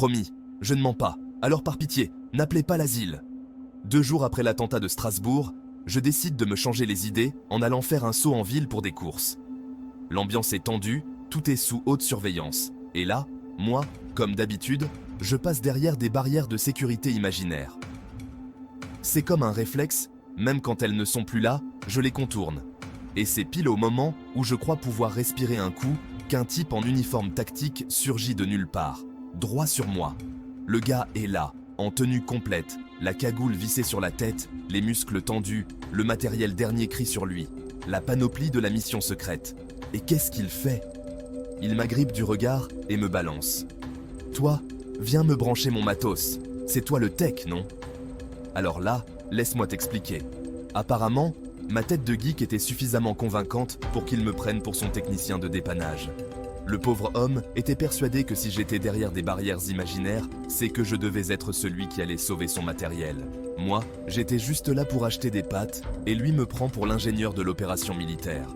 Promis, je ne mens pas. Alors par pitié, n'appelez pas l'asile. 2 jours après l'attentat de Strasbourg, je décide de me changer les idées en allant faire un saut en ville pour des courses. L'ambiance est tendue, tout est sous haute surveillance. Et là, moi, comme d'habitude, je passe derrière des barrières de sécurité imaginaires. C'est comme un réflexe, même quand elles ne sont plus là, je les contourne. Et c'est pile au moment où je crois pouvoir respirer un coup qu'un type en uniforme tactique surgit de nulle part, droit sur moi. Le gars est là, en tenue complète, la cagoule vissée sur la tête, les muscles tendus, le matériel dernier cri sur lui, la panoplie de la mission secrète. Et qu'est-ce qu'il fait? Il m'agrippe du regard et me balance. « Toi, viens me brancher mon matos. C'est toi le tech, non ?» Alors là, laisse-moi t'expliquer. Apparemment, ma tête de geek était suffisamment convaincante pour qu'il me prenne pour son technicien de dépannage. Le pauvre homme était persuadé que si j'étais derrière des barrières imaginaires, c'est que je devais être celui qui allait sauver son matériel. Moi, j'étais juste là pour acheter des pâtes, et lui me prend pour l'ingénieur de l'opération militaire.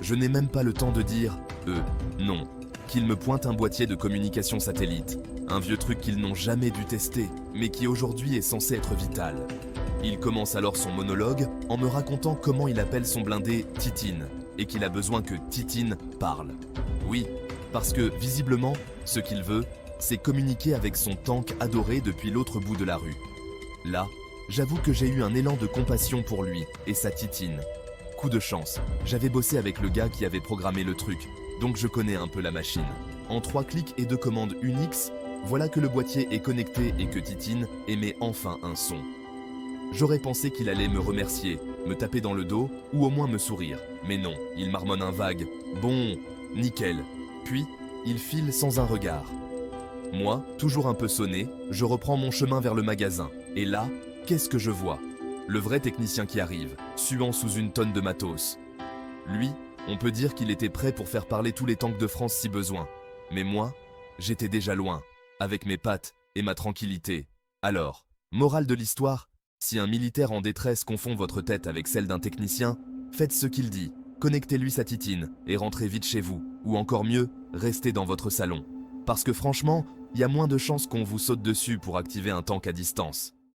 Je n'ai même pas le temps de dire « non », qu'il me pointe un boîtier de communication satellite, un vieux truc qu'ils n'ont jamais dû tester, mais qui aujourd'hui est censé être vital. Il commence alors son monologue en me racontant comment il appelle son blindé Titine, et qu'il a besoin que Titine parle. Oui, parce que, visiblement, ce qu'il veut, c'est communiquer avec son tank adoré depuis l'autre bout de la rue. Là, j'avoue que j'ai eu un élan de compassion pour lui et sa Titine. Coup de chance, j'avais bossé avec le gars qui avait programmé le truc, donc je connais un peu la machine. En 3 clics et 2 commandes Unix, voilà que le boîtier est connecté et que Titine émet enfin un son. J'aurais pensé qu'il allait me remercier, me taper dans le dos ou au moins me sourire. Mais non, il marmonne un vague « Bon, nickel ». Puis, il file sans un regard. Moi, toujours un peu sonné, je reprends mon chemin vers le magasin. Et là, qu'est-ce que je vois? Le vrai technicien qui arrive, suant sous une tonne de matos. Lui, on peut dire qu'il était prêt pour faire parler tous les tanks de France si besoin. Mais moi, j'étais déjà loin, avec mes pattes et ma tranquillité. Alors, morale de l'histoire, si un militaire en détresse confond votre tête avec celle d'un technicien, faites ce qu'il dit, connectez-lui sa Titine et rentrez vite chez vous. Ou encore mieux, restez dans votre salon. Parce que franchement, il y a moins de chances qu'on vous saute dessus pour activer un tank à distance.